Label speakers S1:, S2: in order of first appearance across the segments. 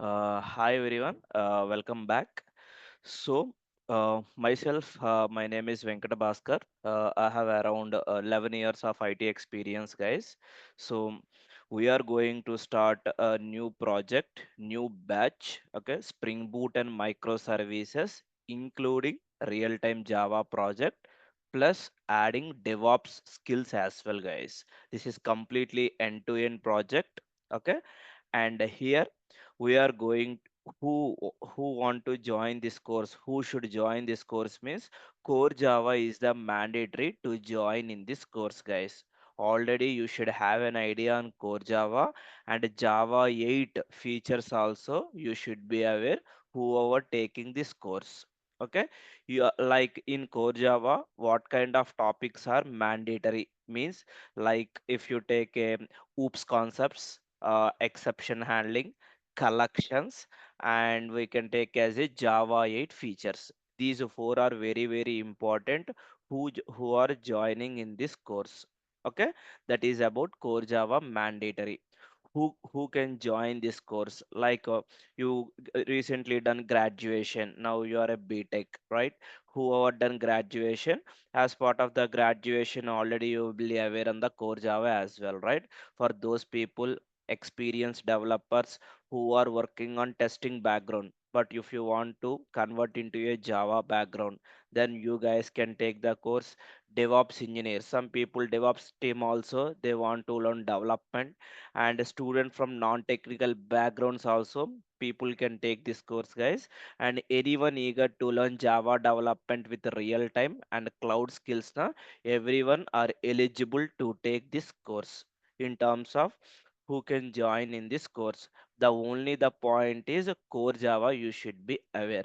S1: Hi everyone, welcome back. So, my name is Venkata Bhaskar. I have around 11 years of IT experience, guys. So, we are going to start a new project, new batch, okay, Spring Boot and microservices, including real-time Java project, plus adding DevOps skills as well, guys. This is completely end-to-end project, okay, and here we are going who who want to join this course, who should join this course means core Java is the mandatory to join in this course, guys. Already you should have an idea on core Java and Java 8 features also you should be aware whoever taking this course. Okay, you like in core Java what kind of topics are mandatory means, like if you take a oops concepts, exception handling, collections, and we can take as a Java 8 features. These four are very, very important who are joining in this course. Okay, that is about core Java mandatory. Who can join this course? Like you recently done graduation, now you are a BTech, right? Whoever done graduation, as part of the graduation already you will be aware on the core Java as well, right? For those people, experienced developers who are working on testing background, but if you want to convert into a Java background, then you guys can take the course DevOps engineer. Some people DevOps team also they want to learn development, and a student from non-technical backgrounds also people can take this course, guys. And anyone eager to learn Java development with real time and cloud skills na, everyone are eligible to take this course. In terms of who can join in this course, the only the point is core Java you should be aware.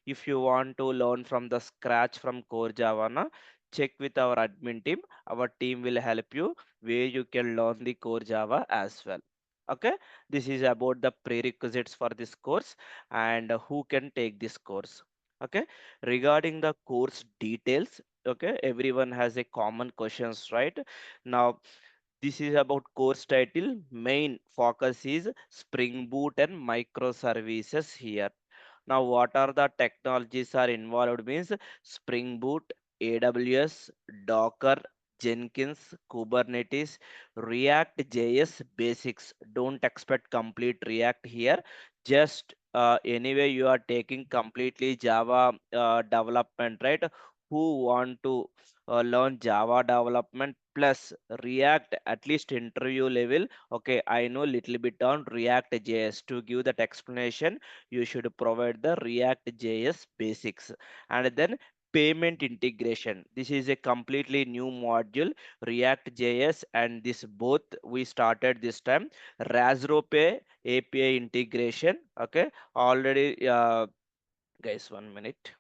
S1: If you want to learn from the scratch from core Java na, check with our admin team. Our team will help you where you can learn the core Java as well. Okay, this is about the prerequisites for this course and who can take this course. Okay, regarding the course details, okay, everyone has a common questions, right? Now this is about course title. Main focus is Spring Boot and microservices here. Now, what are the technologies are involved means Spring Boot, AWS, Docker, Jenkins, Kubernetes, ReactJS basics. Don't expect complete React here. Just anyway, you are taking completely Java development, right? Who want to learn Java development plus React at least interview level. Okay, I know little bit on ReactJS. To give that explanation, you should provide the ReactJS basics, and then payment integration. This is a completely new module, ReactJS, and this both we started this time. Razropay API integration. Okay, already, guys, 1 minute.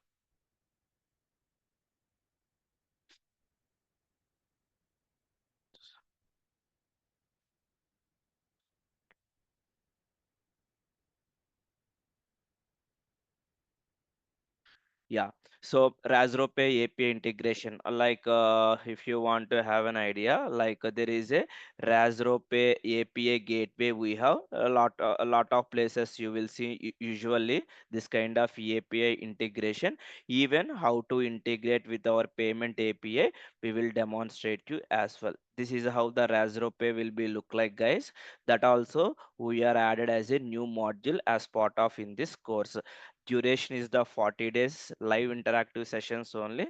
S1: Yeah, so Razropay API integration, if you want to have an idea, there is a Razropay API gateway. We have a lot of places you will see usually this kind of API integration. Even how to integrate with our payment API, we will demonstrate you as well. This is how the Razropay will be look like, guys. That also we are added as a new module as part of in this course. Duration is the 40 days live interactive sessions only.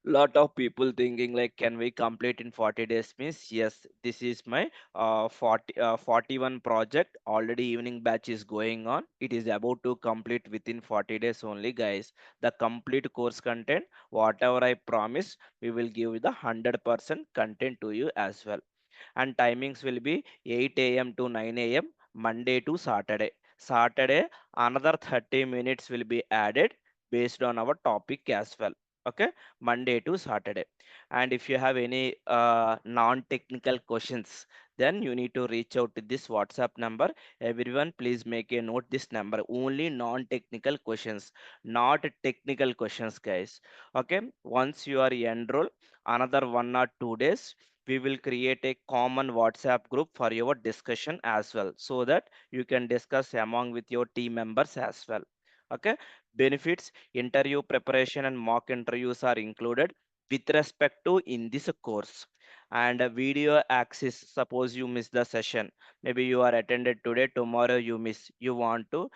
S1: Lot of people thinking like can we complete in 40 days means yes, this is my 41 project already. Evening batch is going on, it is about to complete within 40 days only, guys. The complete course content whatever I promise, we will give you the 100% content to you as well. And timings will be 8 a.m. to 9 a.m. Monday to Saturday. Saturday, another 30 minutes will be added based on our topic as well. Okay, Monday to Saturday. And if you have any non-technical questions, then you need to reach out to this WhatsApp number. Everyone, please make a note this number. Only non-technical questions, not technical questions, guys. Okay, once you are enrolled, another 1 or 2 days we will create a common WhatsApp group for your discussion as well, so that you can discuss among with your team members as well. Okay. Benefits: interview preparation and mock interviews are included with respect to in this course. And a video access, suppose you miss the session, maybe you are attended today, tomorrow you miss, you want to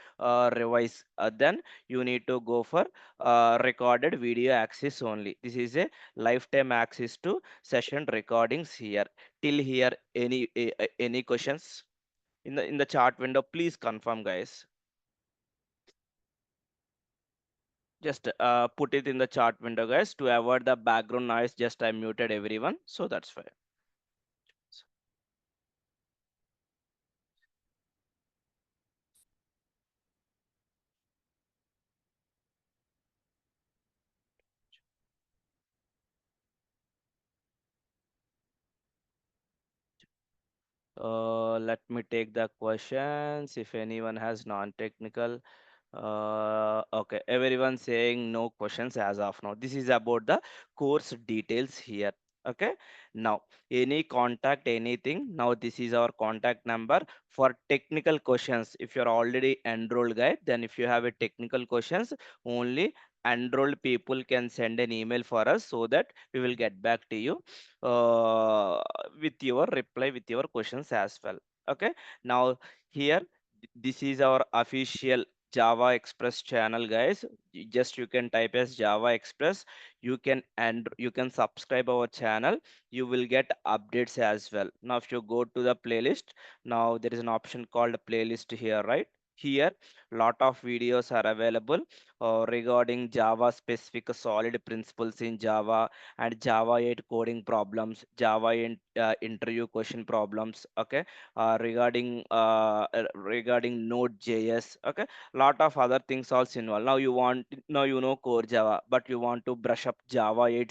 S1: revise, then you need to go for recorded video access only. This is a lifetime access to session recordings here. Till here, any questions in the chat window? Please confirm, guys. Just put it in the chat window, guys. To avoid the background noise, just I muted everyone, so that's fine. Let me take the questions. If anyone has non-technical, okay, everyone saying no questions as of now. This is about the course details here. Okay, now any contact, anything. Now this is our contact number for technical questions. If you're already enrolled, guy, then if you have a technical questions, only enrolled people can send an email for us, so that we will get back to you uh, with your reply with your questions as well. Okay, now here, this is our official Java Express channel, guys. Just you can type as Java Express. You can, and you can subscribe our channel. You will get updates as well. Now, if you go to the playlist, now there is an option called playlist here, right? Here, lot of videos are available regarding Java specific solid principles in Java, and Java 8 coding problems, Java 8 interview question problems. Okay, regarding Node.js. Okay, lot of other things also involved. Now you want, now you know core Java, but you want to brush up Java 8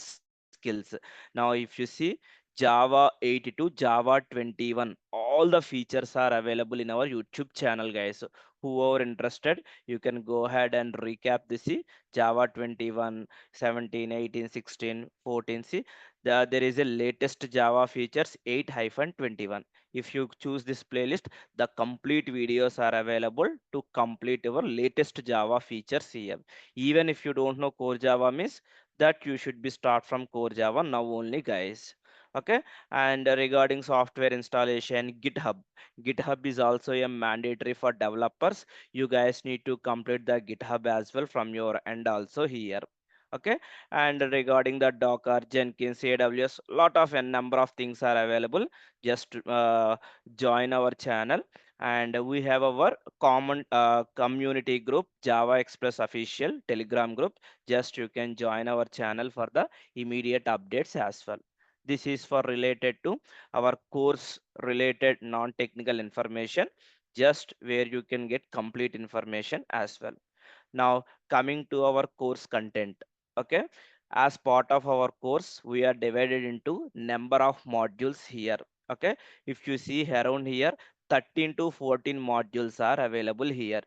S1: skills. Now if you see Java 82, Java 21, all the features are available in our YouTube channel, guys. Whoever interested, you can go ahead and recap this. See, Java 21, 17, 18, 16, 14. See, there is a latest Java features 8-21. If you choose this playlist, the complete videos are available to complete our latest Java features here. Even if you don't know core Java means, that you should be start from core Java now only, guys. Okay, and regarding software installation, GitHub is also a mandatory for developers. You guys need to complete the GitHub as well from your end also here. Okay, and regarding the Docker, Jenkins, AWS, lot of a number of things are available. Just join our channel, and we have our common community group, Java Express official Telegram group. Just you can join our channel for the immediate updates as well. This is for related to our course related non-technical information, just where you can get complete information as well. Now, coming to our course content. Okay, as part of our course, we are divided into number of modules here. Okay, if you see around here, 13 to 14 modules are available here.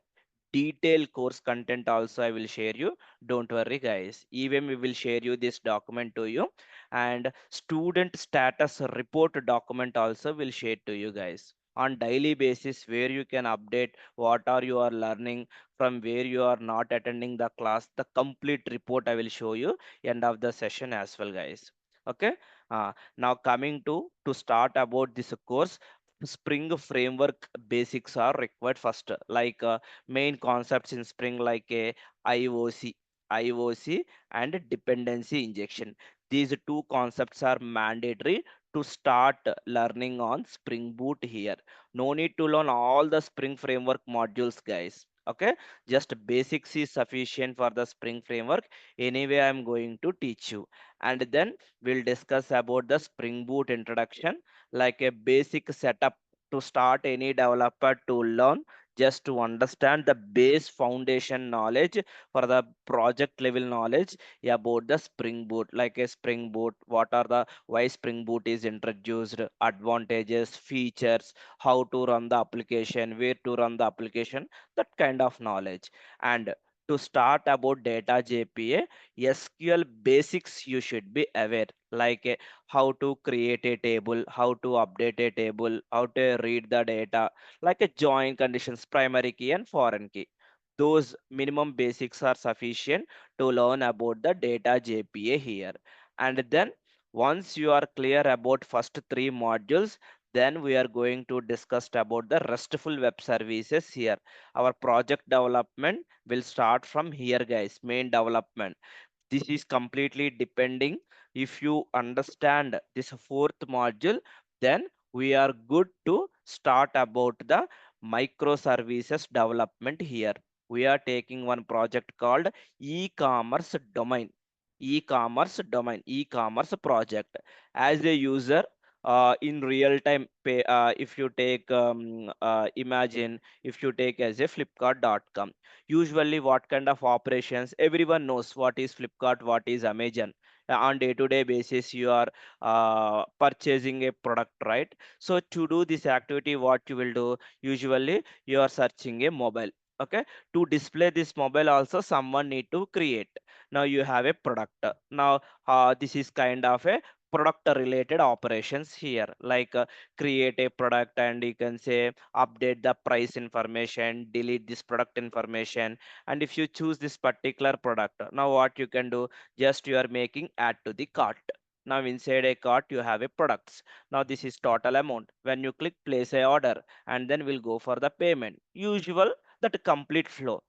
S1: Detailed course content also I will share you. Don't worry, guys. Even we will share you this document to you, and student status report document also will share to you, guys, on daily basis, where you can update what are you are learning, from where you are not attending the class. The complete report I will show you end of the session as well, guys. Okay, now coming to start about this course, Spring framework basics are required first, like main concepts in Spring, like a IOC, IOC and dependency injection. These two concepts are mandatory to start learning on Spring Boot here. No need to learn all the Spring framework modules, guys. Okay, just basics is sufficient for the Spring framework. Anyway, I'm going to teach you, and then we'll discuss about the Spring Boot introduction, like a basic setup to start any developer to learn, just to understand the base foundation knowledge for the project level knowledge about the Spring Boot, like a Spring Boot, what are the, why Spring Boot is introduced, advantages, features, how to run the application, where to run the application, that kind of knowledge. And to start about data JPA, SQL basics you should be aware, like how to create a table, how to update a table, how to read the data, like a join conditions, primary key and foreign key. Those minimum basics are sufficient to learn about the data JPA here. And then once you are clear about first three modules, then we are going to discuss about the RESTful web services here. Our project development will start from here, guys. Main development. This is completely depending. If you understand this fourth module, then we are good to start about the microservices development here. We are taking one project called e-commerce domain. E-commerce project. As a user, in real time pay, if you take imagine, if you take as a flipkart.com, usually what kind of operations, everyone knows what is Flipkart, what is Amazon. On day to day basis you are purchasing a product, right? So to do this activity, what you will do, usually you are searching a mobile. Okay, to display this mobile also someone need to create. Now you have a product. Now this is kind of a product related operations here, like create a product, and you can say update the price information, delete this product information. And if you choose this particular product, now what you can do, just you are making add to the cart. Now inside a cart you have a products. Now this is total amount. When you click place a order, and then we'll go for the payment, usual, that complete flow.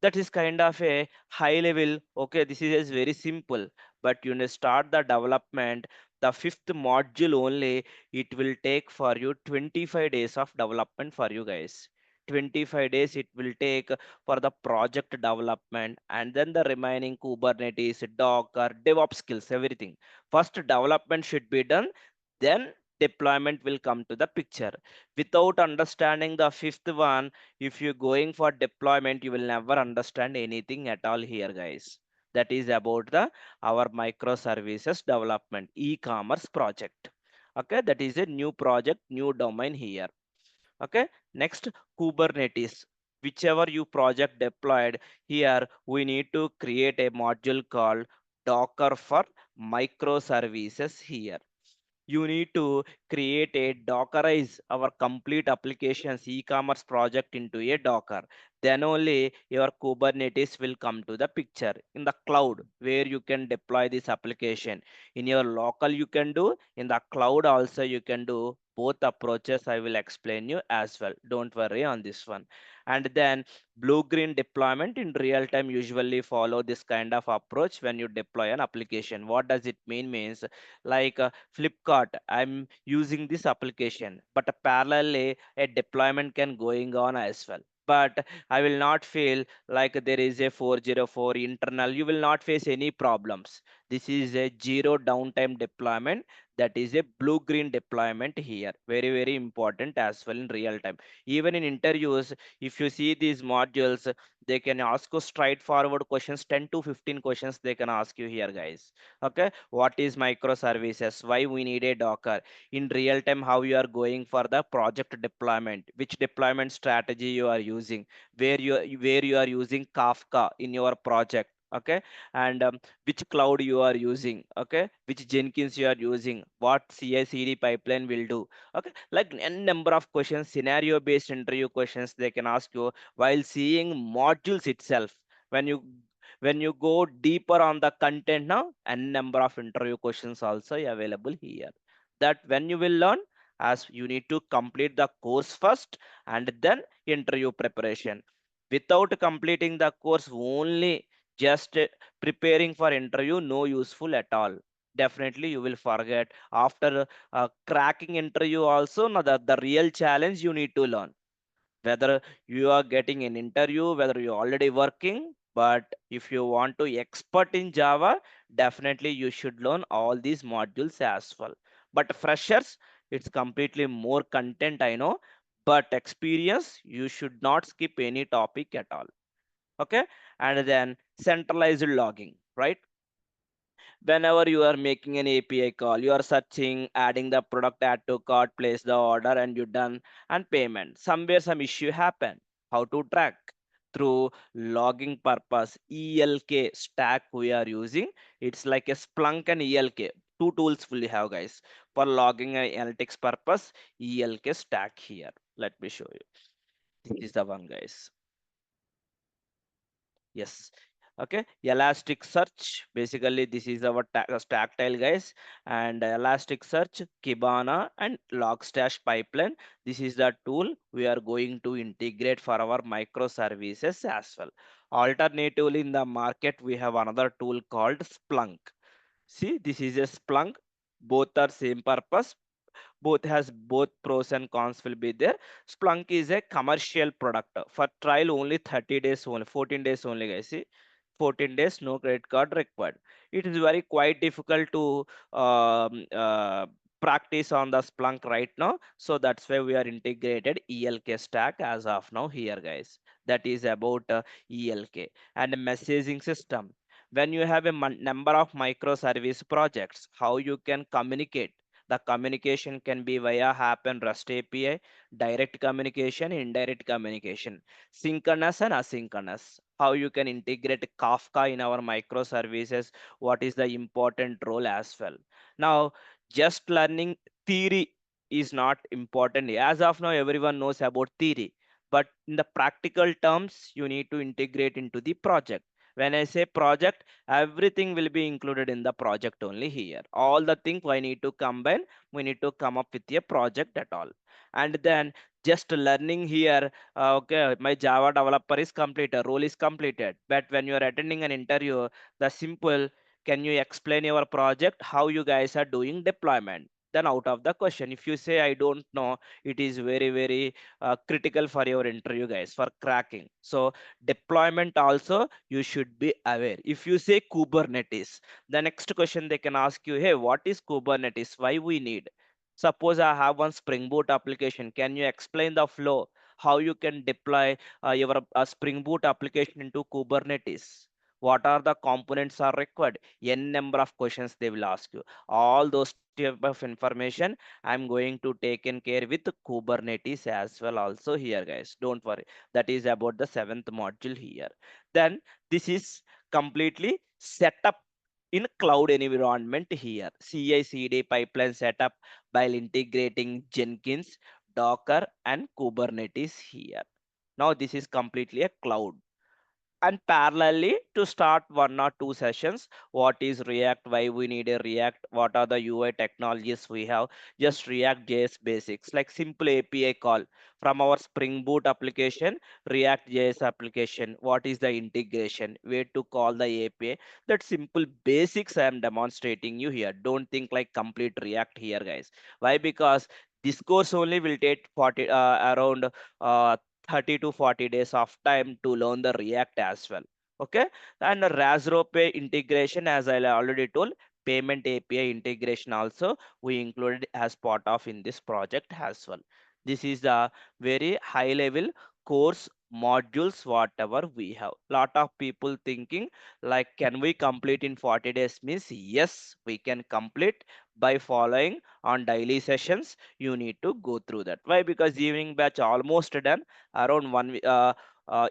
S1: That is kind of a high level. Okay, this is very simple, but you know, start the development, the fifth module only, it will take for you 25 days of development for you guys. 25 days it will take for the project development, and then the remaining Kubernetes, Docker, DevOps skills, everything. First development should be done, then deployment will come to the picture. Without understanding the fifth one, if you're going for deployment, you will never understand anything at all here, guys. That is about the our microservices development e-commerce project. Okay, that is a new project, new domain here. Okay, next, Kubernetes. Whichever you project deployed, here we need to create a module called Docker for microservices here. You need to create a dockerize our complete applications e-commerce project into a Docker. Then only your Kubernetes will come to the picture in the cloud, where you can deploy this application. In your local you can do, in the cloud also you can do. Both approaches I will explain you as well, don't worry on this one. And then blue green deployment in real time usually follow this kind of approach. When you deploy an application, what does it means, like Flipkart, I'm using this application, but parallelly a deployment can going on as well. But I will not feel like there is a 404 internal. You will not face any problems. This is a zero downtime deployment. That is a blue green deployment here. Very, very important as well in real time. Even in interviews, if you see these modules, they can ask you straightforward questions, 10 to 15 questions they can ask you here, guys. Okay, what is microservices, why we need a Docker, in real time how you are going for the project deployment, which deployment strategy you are using, where you are using Kafka in your project. Okay, and which cloud you are using. Okay, which Jenkins you are using, what CI/CD pipeline will do. Okay, like n number of questions, scenario based interview questions they can ask you while seeing modules itself. When you go deeper on the content, now and number of interview questions also available here, that when you will learn, as you need to complete the course first, and then interview preparation. Without completing the course only, just preparing for interview, no useful at all. Definitely you will forget after cracking interview also. Now the real challenge you need to learn, whether you are getting an interview, whether you're already working. But if you want to expert in Java, definitely you should learn all these modules as well. But freshers, it's completely more content, I know, but experience, you should not skip any topic at all. Okay, and then centralized logging, right? Whenever you are making an API call, you are searching, adding the product, add to cart, place the order, and you're done. And payment. Somewhere some issue happen. How to track? through logging purpose. ELK stack we are using. It's like a Splunk and ELK. Two tools we have, guys, for logging and analytics purpose. ELK stack here. Let me show you. This is the one, guys. Yes. Okay. Elasticsearch. Basically, this is our stack tile, guys. And Elasticsearch, Kibana, and Logstash pipeline. This is the tool we are going to integrate for our microservices as well. Alternatively, in the market, we have another tool called Splunk. See, this is a Splunk. Both are same purpose, both has both pros and cons will be there. Splunk is a commercial product for trial only 30 days only, 14 days only, guys. See, 14 days, no credit card required. It is very quite difficult to um, uh, practice on the Splunk right now, so that's why we are integrated ELK stack as of now here, guys. That is about ELK and messaging system. When you have a number of microservice projects, how you can communicate, the communication can be via app and REST API, direct communication, indirect communication, synchronous and asynchronous. How you can integrate Kafka in our microservices, what is the important role as well. Now, just learning theory is not important. As of now, everyone knows about theory, but in the practical terms, you need to integrate into the project. When I say project, everything will be included in the project only here. All the things I need to combine, we need to come up with a project at all. And then just learning here, okay, my Java developer is completed, role is completed. But when you are attending an interview, the simple, can you explain your project, how you guys are doing deployment? Then out of the question, if you say I don't know, it is very very critical for your interview, guys, for cracking. So deployment also you should be aware. If you say Kubernetes, the next question they can ask you, hey, what is Kubernetes, why we need? Suppose I have one Spring Boot application, can you explain the flow, how you can deploy your Spring Boot application into Kubernetes? What are the components are required? N number of questions they will ask you. All those type of information I'm going to take in care with Kubernetes as well also here, guys. Don't worry, that is about the seventh module here. Then this is completely set up in cloud environment here. CI/CD pipeline setup while integrating Jenkins, Docker, and Kubernetes here. Now this is completely a cloud. And parallelly, to start one or two sessions, what is React, why we need a React, what are the UI technologies we have, just React JS basics like simple API call from our Spring Boot application, React JS application, what is the integration, where to call the API. That simple basics I am demonstrating you here. Don't think like complete React here, guys. Why? Because this course only will take 40 around uh, 30 to 40 days of time to learn the React as well. Okay. And the Razrope integration, as I already told, payment API integration also we included as part of in this project as well. This is the very high level course modules whatever we have. Lot of people thinking like, can we complete in 40 days? Means yes, we can complete by following on daily sessions. You need to go through that. Why? Because evening batch almost done, around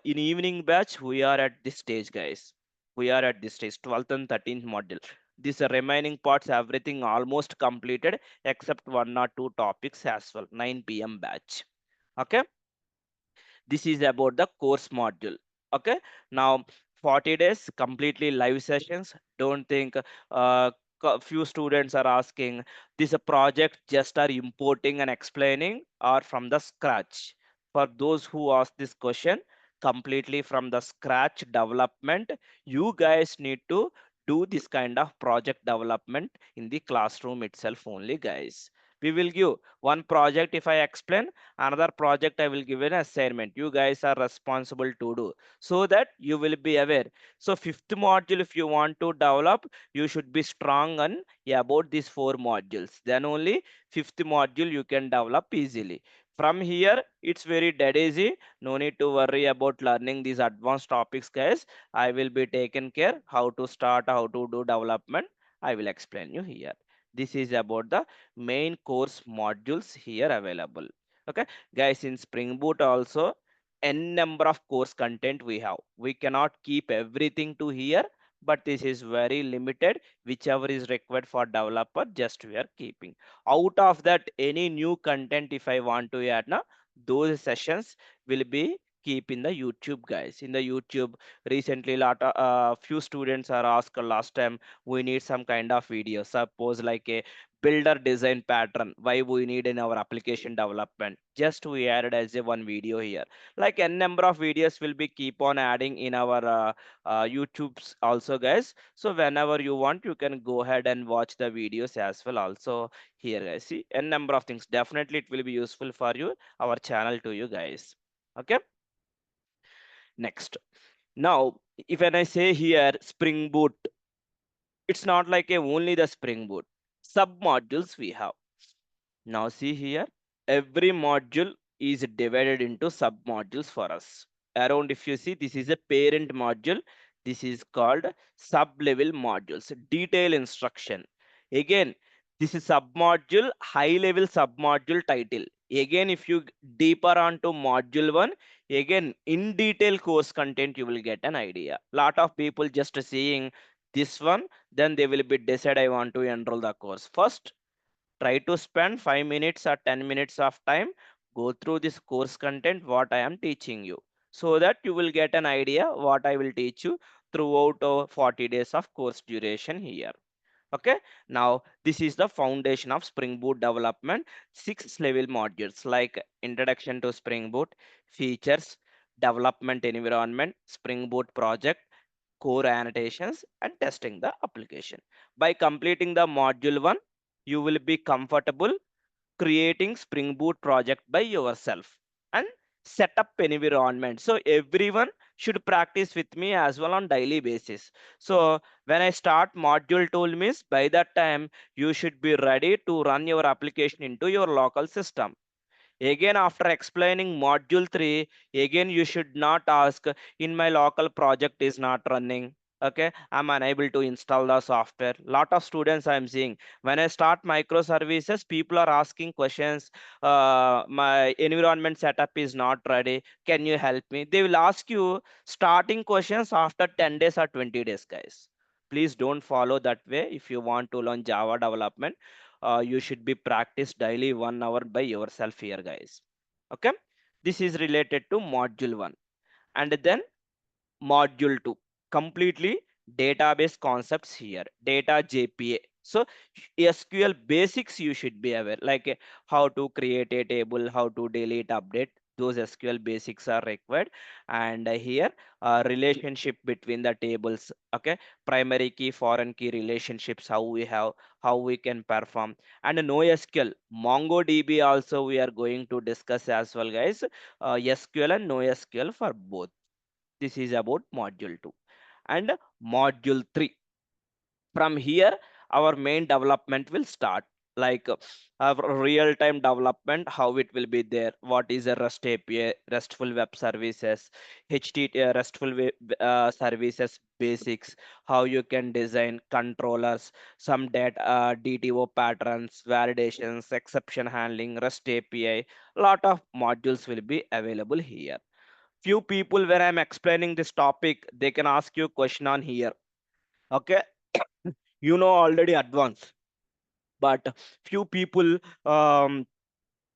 S1: in evening batch we are at this stage, guys. We are at this stage 12th and 13th module. This remaining parts everything almost completed except one or two topics as well. 9 p.m. batch. Okay, this is about the course module. Okay, now 40 days completely live sessions. Don't think few students are asking this a project just are importing and explaining or from the scratch. For those who ask this question, completely from the scratch development, you guys need to do this kind of project development in the classroom itself only, guys. We will give one project if I explain, another project I will give an assignment. You guys are responsible to do, so that you will be aware. So fifth module, if you want to develop, you should be strong on, yeah, about these four modules. Then only fifth module you can develop easily. From here, it's very dead easy. No need to worry about learning these advanced topics, guys. I will be taken care how to start, how to do development. I will explain you here. This is about the main course modules here available. Okay, guys, in Spring Boot also n number of course content we have. We cannot keep everything to here, but this is very limited. Whichever is required for developer, just we are keeping. Out of that, any new content if I want to add now, those sessions will be keep in the YouTube, guys. In the YouTube, recently lot of few students are asked last time, we need some kind of video. Suppose like a builder design pattern, why we need in our application development. Just we added as a one video here, like n number of videos will be keep on adding in our YouTube's also, guys. So whenever you want, you can go ahead and watch the videos as well also here, guys. See, n number of things, definitely it will be useful for you, our channel to you guys. Okay, next. Now if when I say here Spring Boot, it's not like a only the Spring Boot sub modules we have. Now see here, every module is divided into sub modules for us. Around, if you see, this is a parent module. This is called sub level modules, detail instruction. Again, this is sub module, high level sub module title. Again, if you deeper onto module one, again in detail course content, you will get an idea. Lot of people just seeing this one, then they will be decide I want to enroll the course. First, try to spend 5 minutes or 10 minutes of time, go through this course content what I am teaching you, so that you will get an idea what I will teach you throughout 40 days of course duration here. Okay, now this is the foundation of Spring Boot development. 6 level modules like introduction to Spring Boot, features, development environment, Spring Boot project, core annotations, and testing the application. By completing the module 1, you will be comfortable creating Spring Boot project by yourself and set up an environment. So everyone should practice with me as well on daily basis. So when I start module tool means, by that time you should be ready to run your application into your local system. Again, after explaining module 3, again you should not ask, in my local project is not running. Okay, I'm unable to install the software. Lot of students I'm seeing, when I start microservices, people are asking questions. My environment setup is not ready. Can you help me? They will ask you starting questions after 10 days or 20 days, guys. Please don't follow that way. If you want to learn Java development, you should be practice daily 1 hour by yourself here, guys. Okay, this is related to module 1. And then module 2, completely database concepts here, data JPA. So SQL basics you should be aware, like how to create a table, how to delete, update, those SQL basics are required. And here relationship between the tables. Okay, primary key, foreign key relationships, how we have, how we can perform. And NoSQL, MongoDB also we are going to discuss as well, guys. SQL and NoSQL for both. This is about module 2. And module 3, from here our main development will start, like our real time development, how it will be there, what is a REST API, RESTful web services, HTTP, services basics, how you can design controllers, some data, DTO patterns, validations, exception handling, REST API. Lot of modules will be available here. Few people, when I'm explaining this topic, they can ask you question on here. Okay, you know already advanced, but few people um,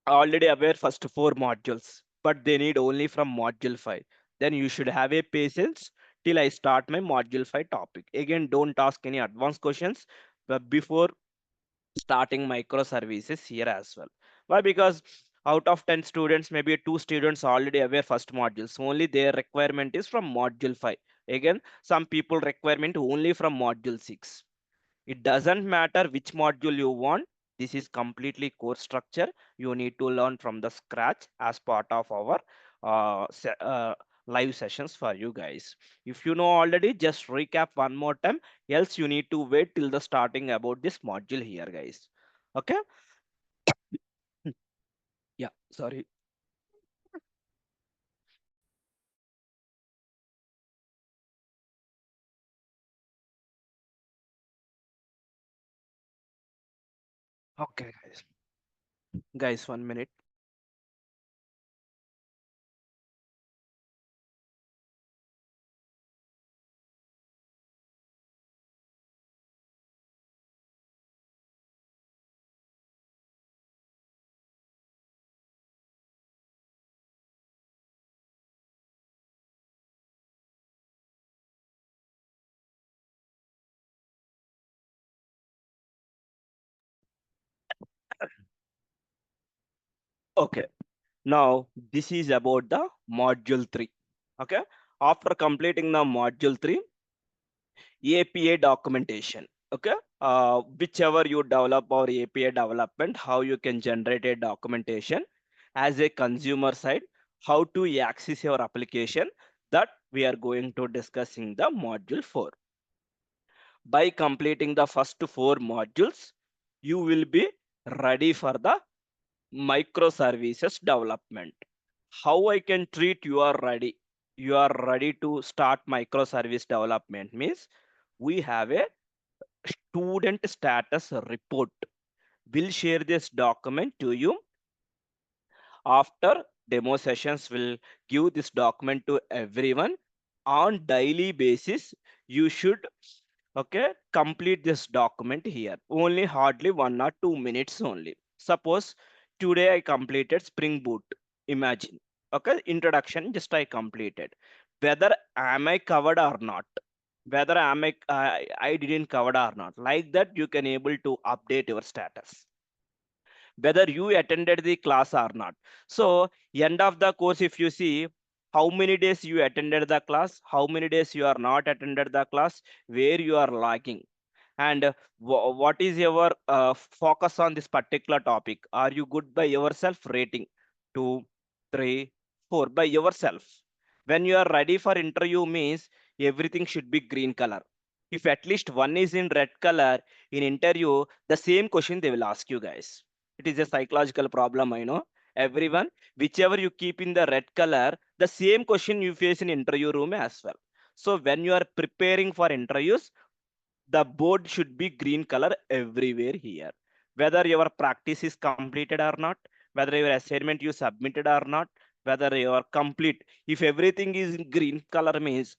S1: already aware first 4 modules, but they need only from module 5. Then you should have a patience till I start my module 5 topic. Again, don't ask any advanced questions before starting microservices here as well. Why? Because out of 10 students, maybe 2 students already aware first modules. Only their requirement is from module 5. Again, some people requirement only from module 6. It doesn't matter which module you want. This is completely course structure. You need to learn from the scratch as part of our live sessions for you guys. If you know already, just recap one more time. Else you need to wait till the starting about this module here, guys. Okay. Yeah. Sorry. Okay, guys. Guys, 1 minute. Okay. Now this is about the module 3. Okay. After completing the module 3, API documentation. Okay. Whichever you develop or API development, how you can generate a documentation as a consumer side, how to access your application, that we are going to discuss in the module 4. By completing the first 4 modules, you will be ready for the microservices development. How I can treat you are ready? You are ready to start microservice development means we have a student status report. We'll share this document to you after demo sessions. Will give this document to everyone on daily basis. You should, okay, complete this document here, only hardly 1 or 2 minutes only. Suppose today I completed spring boot, imagine, okay, introduction just I completed, whether am I covered or not, whether I didn't cover or not, like that you can able to update your status, whether you attended the class or not. So end of the course, if you see how many days you attended the class, how many days you are not attended the class, where you are lagging, and what is your focus on this particular topic. Are you good by yourself? Rating 2, 3, 4 by yourself. When you are ready for interview means everything should be green color. If at least one is in red color in interview, the same question they will ask you guys. It is a psychological problem, I know. Everyone, whichever you keep in the red color, the same question you face in interview room as well. So when you are preparing for interviews, the board should be green color everywhere here, whether your practice is completed or not, whether your assignment you submitted or not, whether you are complete. If everything is in green color means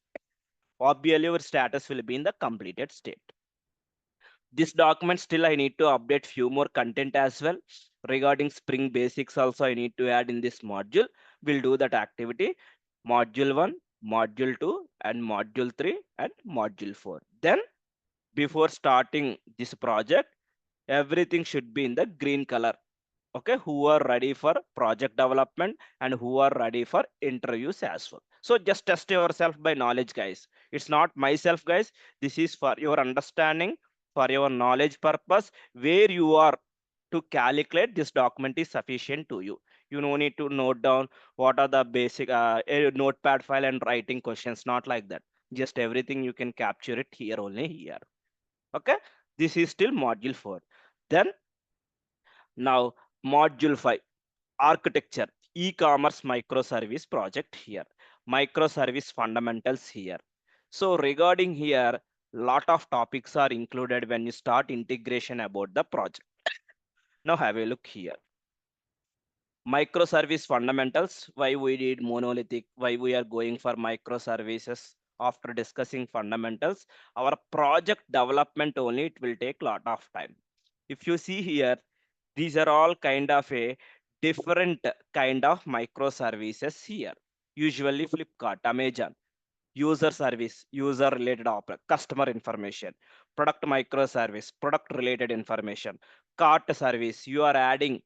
S1: obviously your status will be in the completed state. This document still I need to update few more content as well. Regarding spring basics also I need to add in this module. We'll do that activity. Module 1, module 2, and module 3, and module 4. Then before starting this project, everything should be in the green color. Okay, who are ready for project development and who are ready for interviews as well. So just test yourself by knowledge, guys. It's not myself, guys. This is for your understanding, for your knowledge purpose. Where you are to calculate this document is sufficient to you. You no need to note down what are the basic a notepad file and writing questions, not like that. Just everything you can capture it here, only here. Okay, this is still module 4. Then now module 5, architecture, e-commerce microservice project here, microservice fundamentals here. So regarding here, lot of topics are included when you start integration about the project. Now have a look here. Microservice fundamentals, why we did monolithic, why we are going for microservices. After discussing fundamentals, our project development only, it will take lot of time. If you see here, these are all kind of a different kind of microservices here. Usually Flipkart, Amazon, user service, user related object, customer information, product microservice, product related information, cart service, you are adding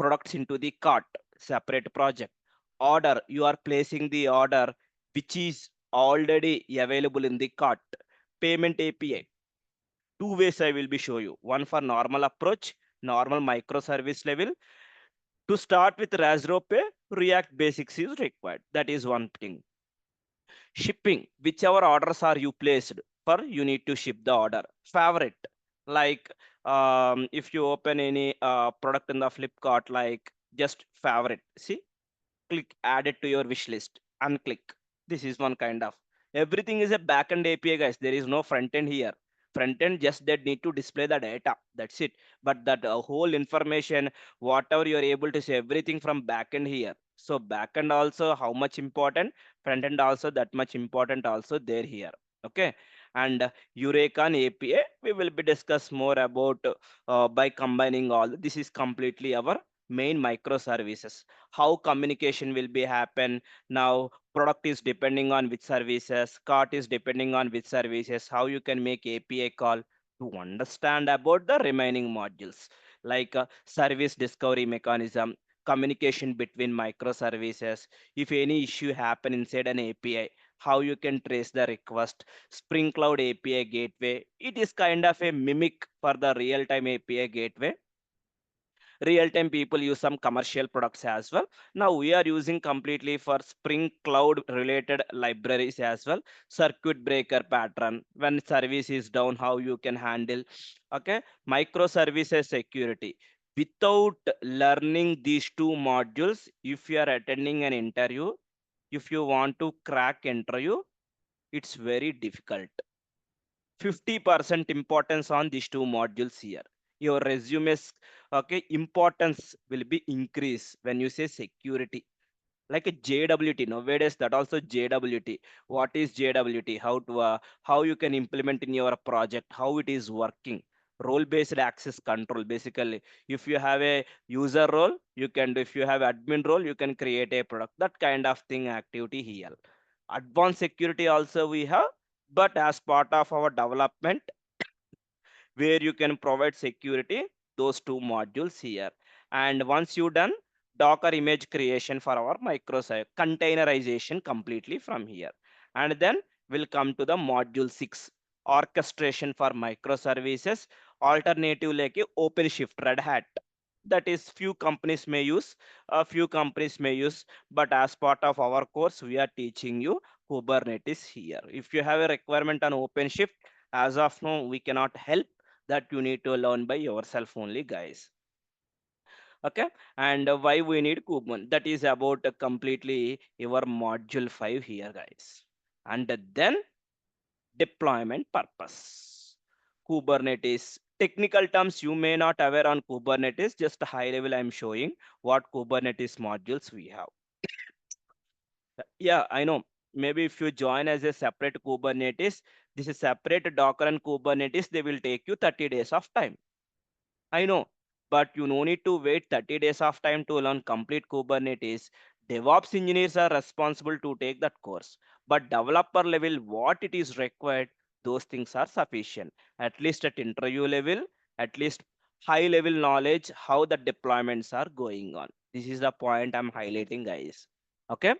S1: products into the cart, separate project. Order, you are placing the order which is already available in the cart. Payment API, two ways I will be show you. One for normal approach, normal microservice level. To start with Razro Pay, React Basics is required. That is one thing. Shipping, whichever orders are you placed for, you need to ship the order. Favorite, like if you open any product in the Flipkart, like just favorite, see, click add it to your wish list, unclick. This is one kind of. Everything is a backend API, guys. There is no front end here. Front end just that need to display the data. That's it. But that whole information, whatever you are able to see, everything from backend here. So backend also how much important, front end also that much important also there here. Okay. And Eureka API, we will be discuss more about by combining all. This is completely our main microservices. How communication will be happen. Now product is depending on which services, cart is depending on which services, how you can make API call. To understand about the remaining modules, like service discovery mechanism, communication between microservices. If any issue happen inside an API, how you can trace the request. Spring Cloud API gateway, it is kind of a mimic for the real-time API gateway. Real time people use some commercial products as well. Now we are using completely for Spring Cloud related libraries as well. Circuit breaker pattern, when service is down, how you can handle. Okay, microservices security. Without learning these two modules, if you are attending an interview, if you want to crack interview, it's very difficult. 50% importance on these two modules here. Your resume's okay importance will be increased when you say security. Like a JWT nowadays, that also JWT. What is JWT? How to how you can implement in your project, how it is working. Role based access control, basically. If you have a user role, you can do. If you have admin role, you can create a product. That kind of thing activity here. Advanced security also we have, but as part of our development, where you can provide security, those two modules here. And once you done, Docker image creation for our microservice containerization completely from here. And then we'll come to the module 6, orchestration for microservices, alternative like a OpenShift, Red Hat. That is few companies may use, a few companies may use, but as part of our course, we are teaching you Kubernetes here. If you have a requirement on OpenShift, as of now, we cannot help. That you need to learn by yourself only, guys. Okay, and why we need Kubernetes? That is about completely your module 5 here, guys. And then deployment purpose. Kubernetes. Technical terms you may not aware on Kubernetes, just high level I'm showing what Kubernetes modules we have. Yeah, I know. Maybe if you join as a separate Kubernetes, this is separate Docker and Kubernetes, they will take you 30 days of time. I know, but you no need to wait 30 days of time to learn complete Kubernetes. DevOps engineers are responsible to take that course. But developer level, what it is required, those things are sufficient. At least at interview level, at least high level knowledge, how the deployments are going on. This is the point I'm highlighting, guys. Okay.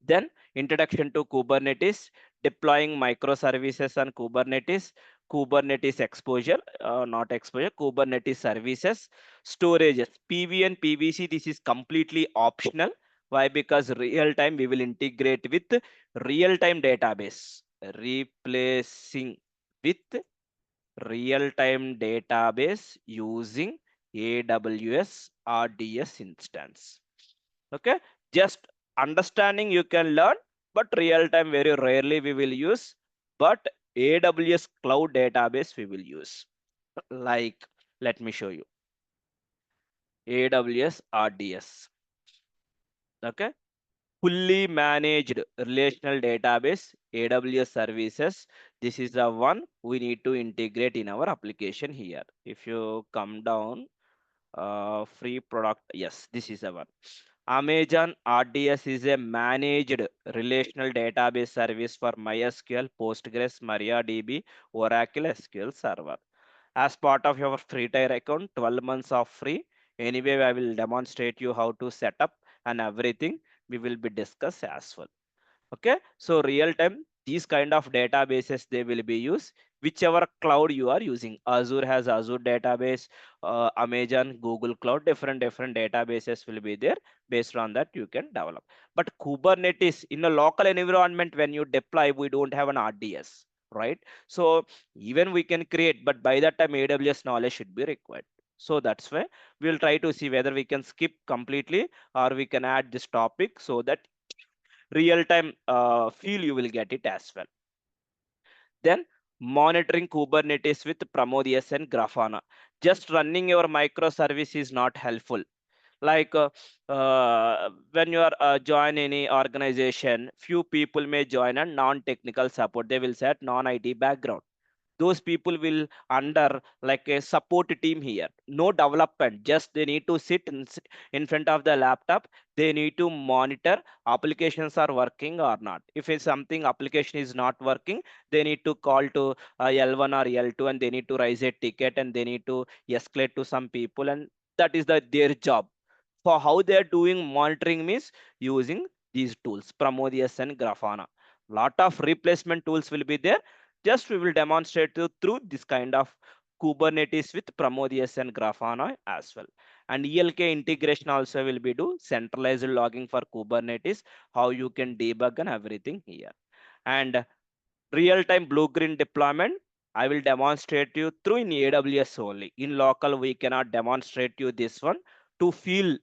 S1: Then introduction to Kubernetes, deploying microservices on Kubernetes, Kubernetes exposure, not exposure, Kubernetes services, storages, PV and PVC. This is completely optional. Why? Because real time we will integrate with real time database, replacing with real time database using AWS RDS instance. Okay, just understanding you can learn, but real time very rarely we will use, but AWS cloud database we will use. Like, let me show you AWS RDS. Okay, fully managed relational database, AWS services. This is the one we need to integrate in our application here. If you come down, free product, yes, this is the one. Amazon RDS is a managed relational database service for MySQL, Postgres, MariaDB, Oracle SQL Server. As part of your free tier account, 12 months of free. Anyway, I will demonstrate you how to set up and everything. We will be discussed as well. Okay, so real time, these kind of databases they will be used, whichever cloud you are using. Azure has Azure database, Amazon, Google Cloud, different databases will be there. Based on that, you can develop. But Kubernetes in a local environment, when you deploy, we don't have an RDS, right? So even we can create, but by that time, AWS knowledge should be required. So that's why we'll try to see whether we can skip completely or we can add this topic so that real time feel you will get it as well. Then monitoring Kubernetes with Prometheus and Grafana. Just running your microservice is not helpful. Like when you are join any organization, few people may join a non-technical support. They will set non-IT background. Those people will under like a support team here, no development, just they need to sit in front of the laptop. They need to monitor applications are working or not. If it's something application is not working, they need to call to L1 or L2 and they need to raise a ticket and they need to escalate to some people, and that is their job. For how they are doing monitoring means using these tools, Prometheus and Grafana. Lot of replacement tools will be there. Just we will demonstrate you through this kind of Kubernetes with Prometheus and Grafana as well. And ELK integration also will be do centralized logging for Kubernetes, how you can debug and everything here. And real-time blue-green deployment, I will demonstrate you through in AWS only. In local, we cannot demonstrate you this one. To feel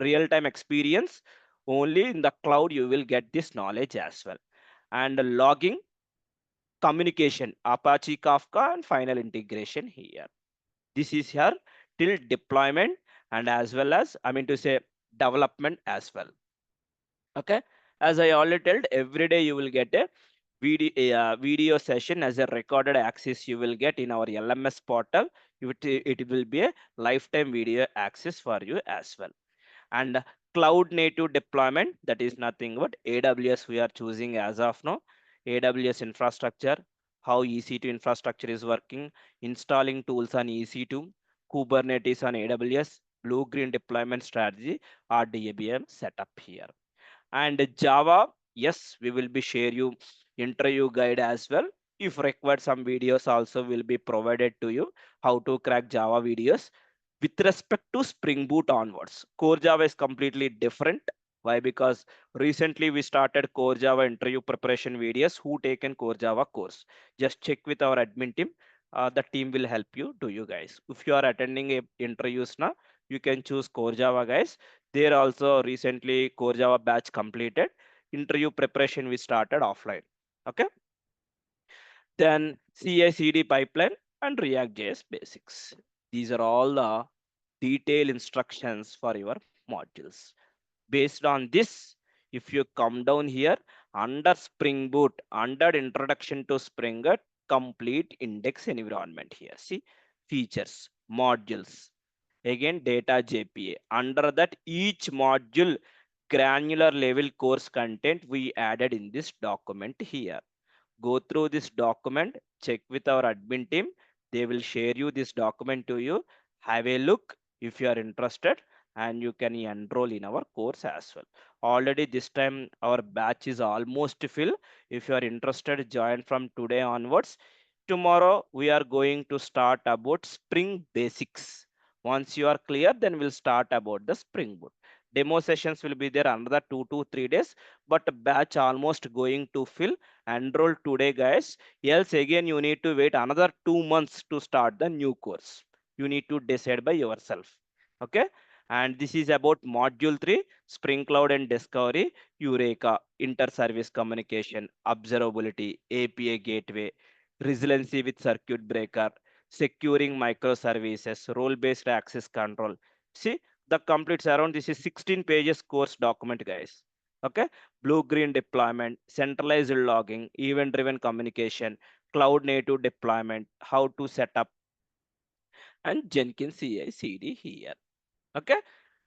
S1: real-time experience, only in the cloud you will get this knowledge as well. And logging, communication, Apache Kafka, and final integration here. This is here till deployment and as well as, I mean to say, development as well. Okay, as I already told, every day you will get a video session as a recorded access you will get in our LMS portal. It will be a lifetime video access for you as well. And cloud native deployment, that is nothing but AWS we are choosing as of now. AWS infrastructure, how EC2 infrastructure is working, installing tools on EC2, Kubernetes on AWS, blue green deployment strategy, RDABM setup here. And Java, yes, we will be share you interview guide as well. If required, some videos also will be provided to you how to crack Java videos. With respect to Spring Boot onwards, core Java is completely different. Why? Because recently we started core Java interview preparation videos. Who taken core Java course, just check with our admin team. The team will help you to you guys. If you are attending a interviews now, you can choose core Java guys. There also recently core Java batch completed. Interview preparation we started offline. Okay. Then CI/CD pipeline and React.js basics. These are all the detailed instructions for your modules. Based on this, if you come down here under Spring Boot, under Introduction to Spring Boot, complete index environment here. See features, modules, again data JPA. Under that, each module granular level course content we added in this document here. Go through this document, check with our admin team. They will share you this document to you. Have a look if you are interested, and you can enroll in our course as well. Already this time our batch is almost full. If you are interested, join from today onwards. Tomorrow we are going to start about Spring basics. Once you are clear, then we'll start about the Spring Boot. Demo sessions will be there another 2 to 3 days, but batch almost going to fill. Enroll today guys, else again you need to wait another 2 months to start the new course. You need to decide by yourself. Okay, and this is about module 3, Spring Cloud and Discovery, Eureka, inter-service communication, observability, API gateway, resiliency with circuit breaker, securing microservices, role-based access control. See, the completes around, this is 16 pages course document guys. Okay, blue green deployment, centralized logging, event driven communication, cloud native deployment, how to set up, and Jenkins CI CD here. Okay,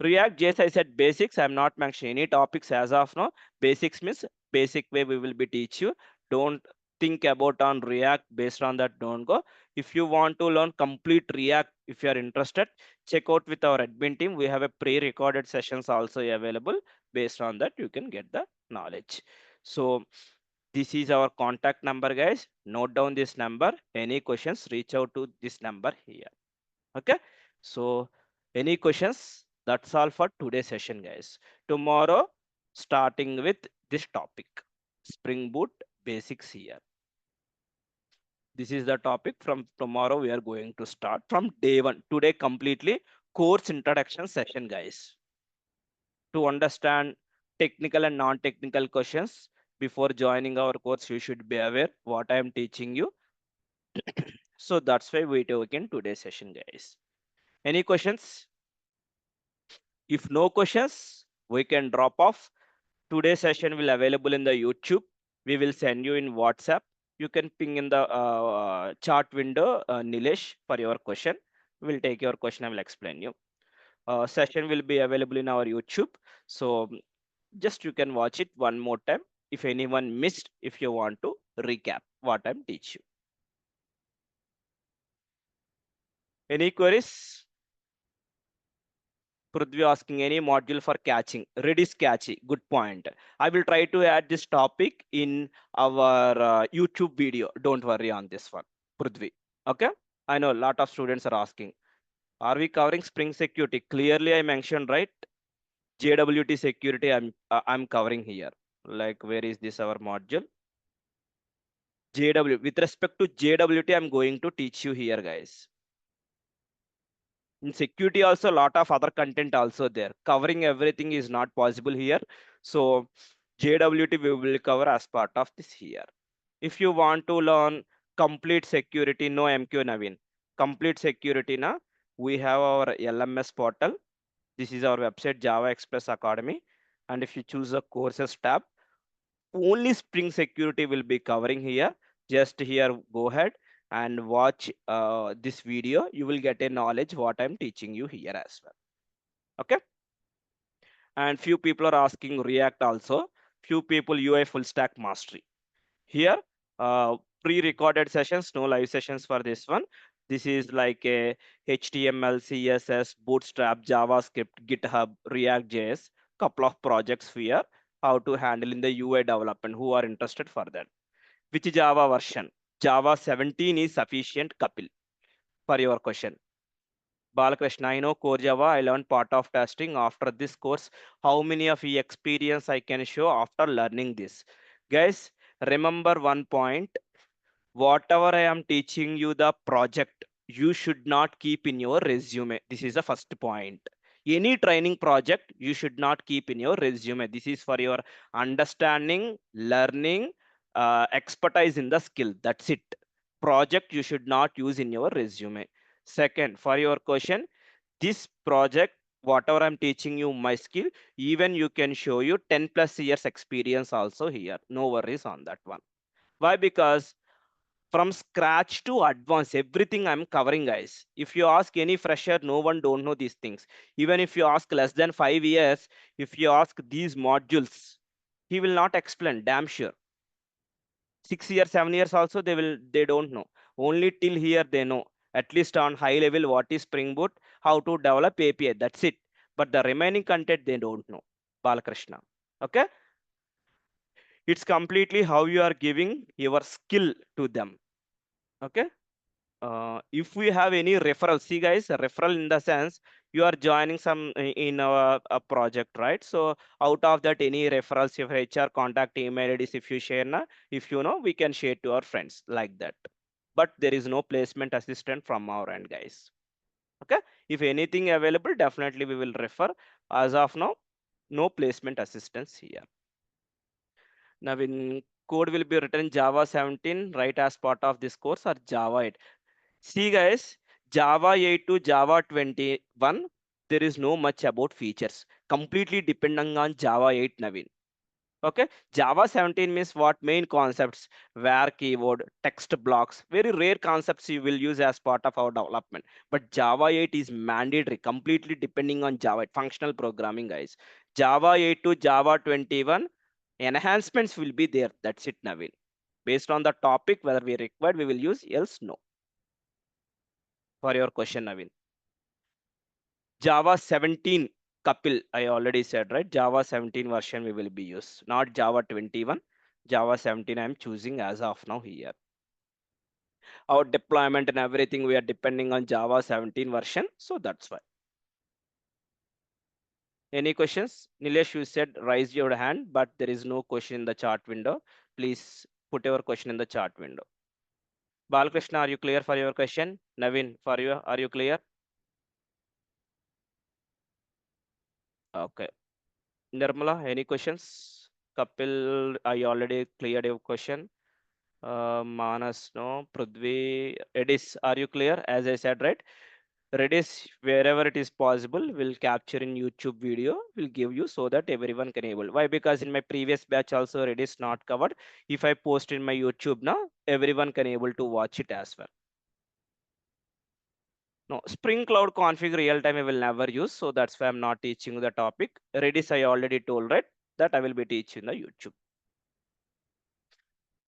S1: React JS, I said basics. I'm not mentioning any topics as of now. Basics means basic way we will be teach you. Don't think about on React. Based on that, don't go. If you want to learn complete React, if you are interested, check out with our admin team. We have a pre-recorded sessions also available. Based on that, you can get the knowledge. So this is our contact number guys. Note down this number. Any questions, reach out to this number here. Okay, so any questions? That's all for today's session guys. Tomorrow starting with this topic, Spring Boot basics here. This is the topic. From tomorrow we are going to start from day one. Today completely course introduction session guys. To understand technical and non-technical questions before joining our course, you should be aware what I am teaching you. So that's why we took in today's session guys. Any questions? If no questions, we can drop off. Today's session will available in the YouTube. We will send you in WhatsApp. You can ping in the chat window, Nilesh, for your question. We'll take your question. I will explain you. Session will be available in our YouTube. So just you can watch it one more time. If anyone missed, if you want to recap what I'm teach you. Any queries? Prithvi asking any module for catching. Redis catchy. Good point. I will try to add this topic in our YouTube video. Don't worry on this one, Prithvi. Okay. I know a lot of students are asking. Are we covering Spring Security? Clearly, I mentioned right. JWT security. I'm covering here. Like where is this our module? JW. With respect to JWT, I'm going to teach you here, guys. In security also a lot of other content also there, covering everything is not possible here, so JWT we will cover as part of this here. If you want to learn complete security, no MQ Naveen, complete security na, we have our LMS portal. This is our website, Java Express Academy. And if you choose the courses tab, only Spring Security will be covering here. Just here, go ahead and watch this video. You will get a knowledge what I'm teaching you here as well. Okay. And few people are asking React also. Few people UI full stack mastery. Here, pre-recorded sessions, no live sessions for this one. This is like a HTML, CSS, Bootstrap, JavaScript, GitHub, ReactJS, couple of projects here. How to handle in the UI development. Who are interested for that? Which Java version? Java 17 is sufficient, Kapil, for your question. Balakrishna, I know core Java. I learned part of testing after this course. How many of the experience I can show after learning this? Guys, remember one point. Whatever I am teaching you the project, you should not keep in your resume. This is the first point. Any training project, you should not keep in your resume. This is for your understanding, learning, expertise in the skill. That's it. Project you should not use in your resume. Second, for your question, this project, whatever I'm teaching you my skill, even you can show you 10 plus years experience also here. No worries on that one. Why? Because from scratch to advanced, everything I'm covering, guys. If you ask any fresher, no one don't know these things. Even if you ask less than 5 years, if you ask these modules, he will not explain, damn sure. 6 years, 7 years also they don't know. Only till here they know. At least on high level, what is Spring Boot, how to develop API. That's it. But the remaining content they don't know. Balakrishna. Okay? It's completely how you are giving your skill to them. Okay? If we have any referral, see guys, a referral in the sense you are joining some in a project, right? So out of that, any referrals, if HR contact email IDs, if you share na, if you know, we can share to our friends like that. But there is no placement assistant from our end, guys. Okay. If anything available, definitely we will refer. As of now, no placement assistance here. Now in code will be written Java 17 right as part of this course or Java 8. See guys, Java 8 to Java 21, there is no much about features. Completely depending on Java 8 Naveen. Okay, Java 17 means what main concepts, where keyword, text blocks, very rare concepts you will use as part of our development. But Java 8 is mandatory, completely depending on Java 8, functional programming guys. Java 8 to Java 21, enhancements will be there. That's it Naveen. Based on the topic, whether we required, we will use, else no. For your question, Naveen. Java 17, Kapil, I already said, right? Java 17 version we will be used, not Java 21. Java 17 I'm choosing as of now here. Our deployment and everything, we are depending on Java 17 version. So that's why. Any questions? Nilesh, you said raise your hand, but there is no question in the chat window. Please put your question in the chat window. Balakrishna, are you clear for your question? Naveen, for you, are you clear? Okay. Nirmala, any questions? Kapil, I already cleared your question. Manas, no. Prithvi, Redis, are you clear? As I said, right? Redis, wherever it is possible, will capture in YouTube video, will give you so that everyone can able. Why? Because in my previous batch also Redis not covered. If I post in my YouTube now, everyone can able to watch it as well. No, Spring Cloud config real time I will never use. So that's why I'm not teaching the topic. Redis I already told, right? That I will be teaching the YouTube.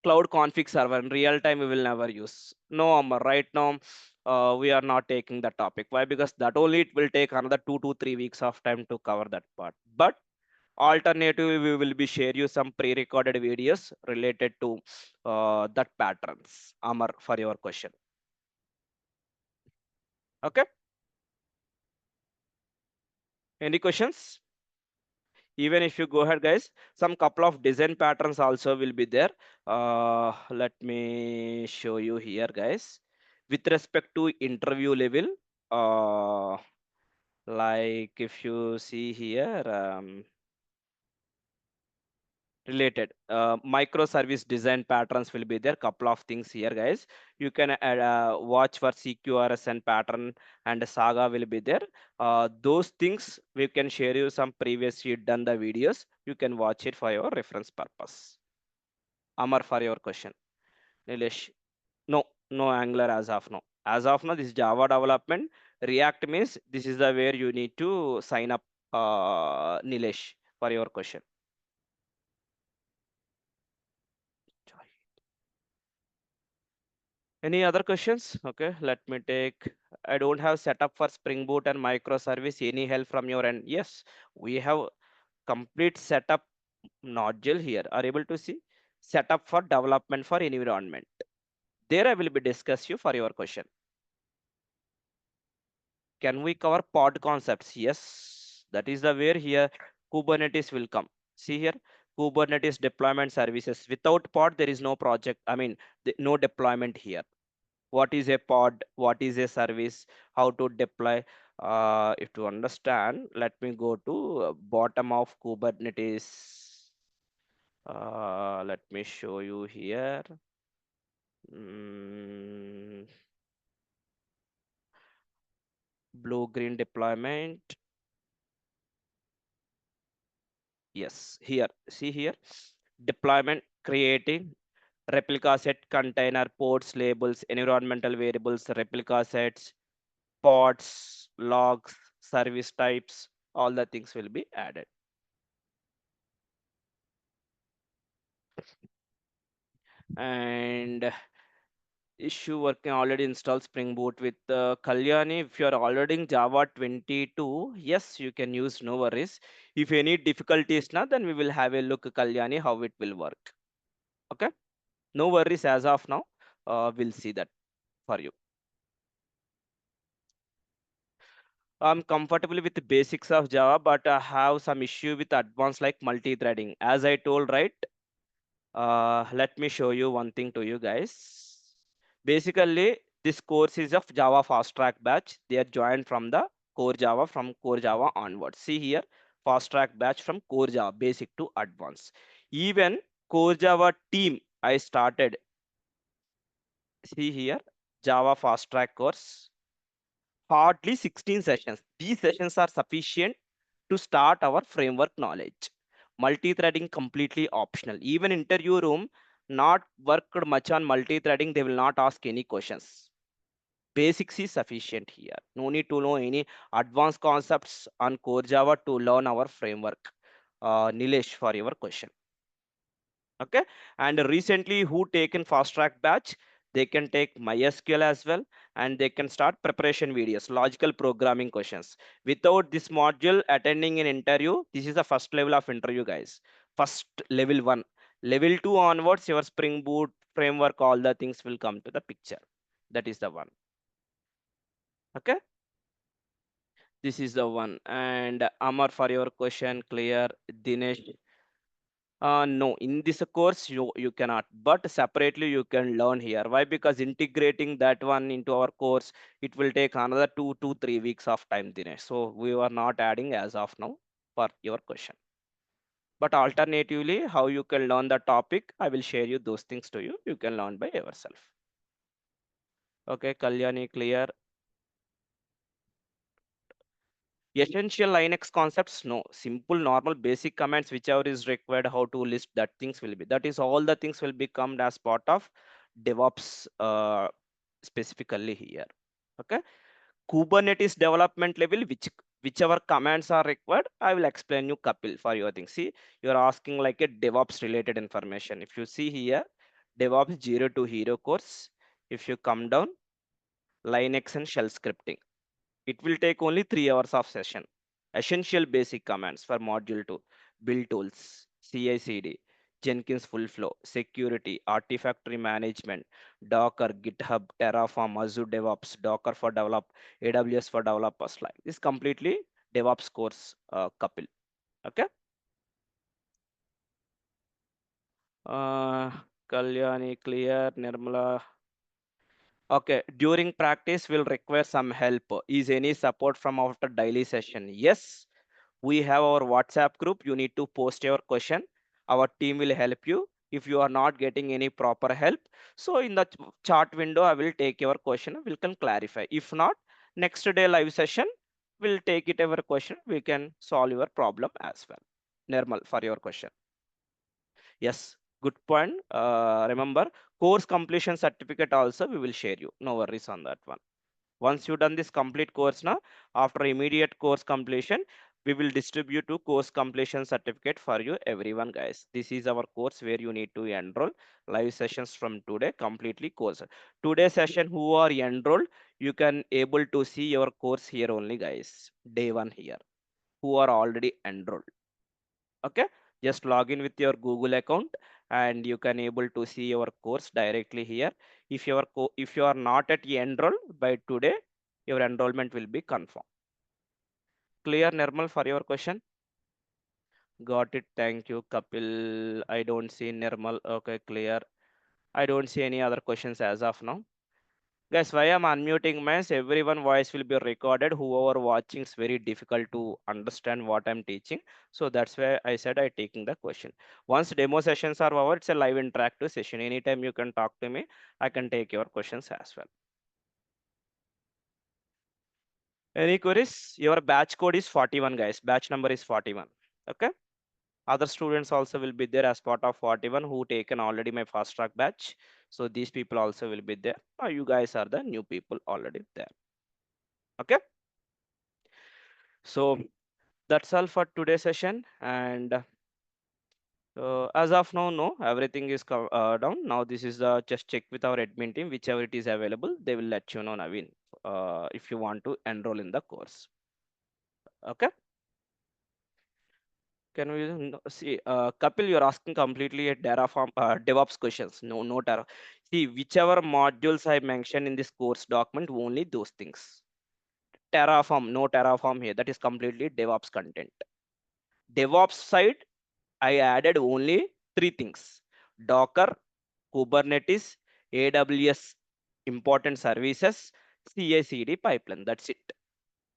S1: Cloud config server in real time we will never use. No, Amar, right now we are not taking the topic. Why? Because that only it will take another 2 to 3 weeks of time to cover that part. But alternatively, we will be share you some pre-recorded videos related to that patterns. Amar, for your question. Okay. Any questions? Even if you go ahead, guys, some couple of design patterns also will be there. Let me show you here, guys. With respect to interview level, uh, like if you see here, related microservice design patterns will be there. Couple of things here, guys. You can watch for CQRS and pattern and saga will be there. Those things we can share you some previously done the videos. You can watch it for your reference purpose. Amar, for your question. Nilesh, no Angular as of now. As of now, this is Java development. React means this is the where you need to sign up. Nilesh, for your question. Any other questions? Okay, let me take. I don't have setup for Spring Boot and microservice. Any help from your end? Yes, we have complete setup nodule here. Are able to see setup for development for environment. There I will be discuss you for your question. Can we cover pod concepts? Yes, that is the where here Kubernetes will come. See here, Kubernetes deployment services. Without pod, there is no project. I mean, no deployment here. What is a pod, what is a service, how to deploy. If to understand, let me go to bottom of Kubernetes. Let me show you here. mm, Blue green deployment. Yes, here, see here, deployment, creating replica set, container, ports, labels, environmental variables, replica sets, pods, logs, service types, all the things will be added. And issue working already installed Spring Boot with Kalyani. If you are already in Java 22, yes, you can use, no worries. If any difficulties now, then we will have a look Kalyani how it will work. Okay, no worries as of now. We'll see that for you. I'm comfortable with the basics of Java, but I have some issue with advanced like multi-threading. As I told, right? Let me show you one thing to you guys. Basically, this course is of Java Fast Track batch. They are joined from the core Java, from core Java onwards. See here, Fast Track batch from core Java, basic to advanced. Even core Java team, I started. See here, Java Fast Track course. Hardly 16 sessions. These sessions are sufficient to start our framework knowledge. Multi-threading completely optional. Even interview room not worked much on multi-threading, they will not ask any questions. Basics is sufficient here. No need to know any advanced concepts on core Java to learn our framework. Nilesh, for your question. Okay, and recently who taken fast track batch, they can take MySQL as well, and they can start preparation videos, logical programming questions. Without this module, attending an interview, this is the first level of interview, guys. First level 1. Level 2 onwards, your Spring Boot framework, all the things will come to the picture. That is the one. Okay, this is the one. And Amar, for your question, clear. Dinesh, no, in this course you cannot, but separately you can learn here. Why? Because integrating that one into our course, it will take another 2 to 3 weeks of time, Dinesh. So we are not adding as of now for your question. But alternatively, how you can learn the topic, I will share you those things to you. You can learn by yourself. Okay, Kalyani, clear. Essential Linux concepts, no. Simple, normal, basic commands, whichever is required, how to list that things will be. That is all the things will become as part of DevOps specifically here. Okay. Kubernetes development level, whichever commands are required, I will explain you Kapil for your thing. See, you're asking like a DevOps related information. If you see here, DevOps 0 to hero course. If you come down, Linux and shell scripting. It will take only 3 hours of session. Essential basic commands for module 2, build tools, CI/CD, Jenkins full flow, security, artifactory management, Docker, GitHub, Terraform, Azure DevOps, Docker for develop, AWS for developers. Like this completely DevOps course, Kapil. Okay. Uh, Kalyani, clear, Nirmala. Okay, during practice, we'll require some help. Is any support from after daily session? Yes, we have our WhatsApp group. You need to post your question. Our team will help you if you are not getting any proper help. So in the chat window, I will take your question. We can clarify. If not, next day live session, we'll take it our question. We can solve your problem as well. Nirmal, for your question. Yes, good point. Remember, course completion certificate also we will share you. No worries on that one. Once you done this complete course now, after immediate course completion, we will distribute to course completion certificate for you everyone guys. This is our course where you need to enroll live sessions from today completely course. Today session who are enrolled, you can able to see your course here only guys. Day one here who are already enrolled. Okay, just log in with your Google account and you can able to see your course directly here. If you are not at enroll by today, your enrollment will be confirmed. Clear, Nirmal, for your question? Got it. Thank you, Kapil. I don't see Nirmal. Okay, clear. I don't see any other questions as of now. Guys, why I'm unmuting means everyone voice will be recorded. Whoever watching is very difficult to understand what I'm teaching. So that's why I said I taking the question. Once demo sessions are over, it's a live interactive session. Anytime you can talk to me, I can take your questions as well. Any queries? Your batch code is 41, guys. Batch number is 41. Okay. Other students also will be there as part of 41 who taken already my fast track batch. So these people also will be there. You guys are the new people already there. Okay. So that's all for today's session. And as of now, no, everything is down. Now this is the just check with our admin team, whichever it is available, they will let you know, Naveen, if you want to enroll in the course. Okay. Can we see, Kapil, you're asking completely a Terraform DevOps questions. No, no Terra. See, whichever modules I mentioned in this course document, only those things. Terraform, no Terraform here. That is completely DevOps content. DevOps side, I added only three things: Docker, Kubernetes, AWS important services, CI/CD pipeline. That's it.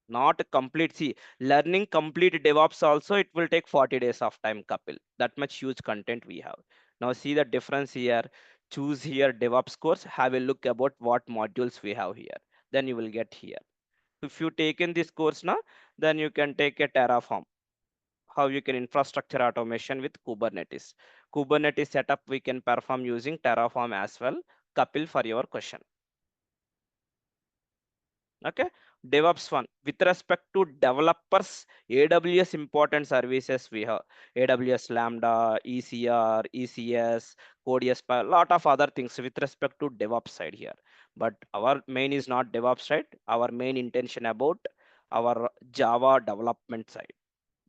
S1: Not complete. See, learning complete DevOps also, it will take 40 days of time, Kapil. That much huge content we have. Now see the difference here. Choose here DevOps course. Have a look about what modules we have here. Then you will get here. If you taken this course now, then you can take a Terraform, how you can infrastructure automation with Kubernetes. Kubernetes setup we can perform using Terraform as well. Kapil, for your question. Okay. DevOps one with respect to developers, AWS important services we have: AWS Lambda, ECR, ECS, CodeS, a lot of other things with respect to DevOps side here. But our main is not DevOps side. Our main intention about our Java development side.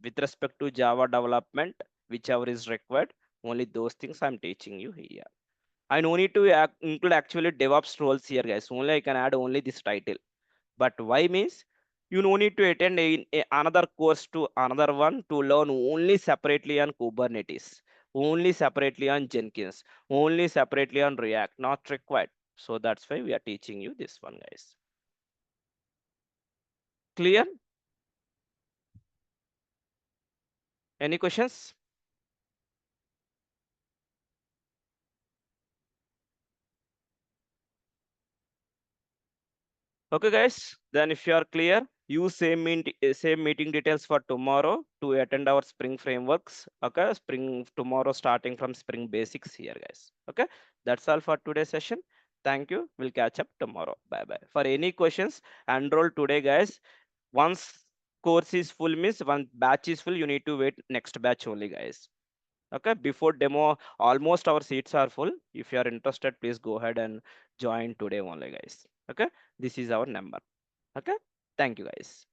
S1: With respect to Java development, whichever is required, only those things I'm teaching you here. I no need to include actually DevOps roles here, guys. Only I can add only this title. But why means you no need to attend another course to another one to learn only separately on Kubernetes, only separately on Jenkins, only separately on React. Not required. So that's why we are teaching you this one, guys. Clear? Any questions? Okay, guys. Then if you are clear, use same meeting details for tomorrow to attend our Spring frameworks. Okay, Spring tomorrow starting from Spring basics here, guys. Okay, that's all for today's session. Thank you. We'll catch up tomorrow. Bye bye. For any questions, enroll today, guys. Once course is full, means one batch is full, you need to wait next batch only, guys. Okay, before demo, almost our seats are full. If you are interested, please go ahead and join today only, guys. Okay, this is our number. Okay, thank you guys.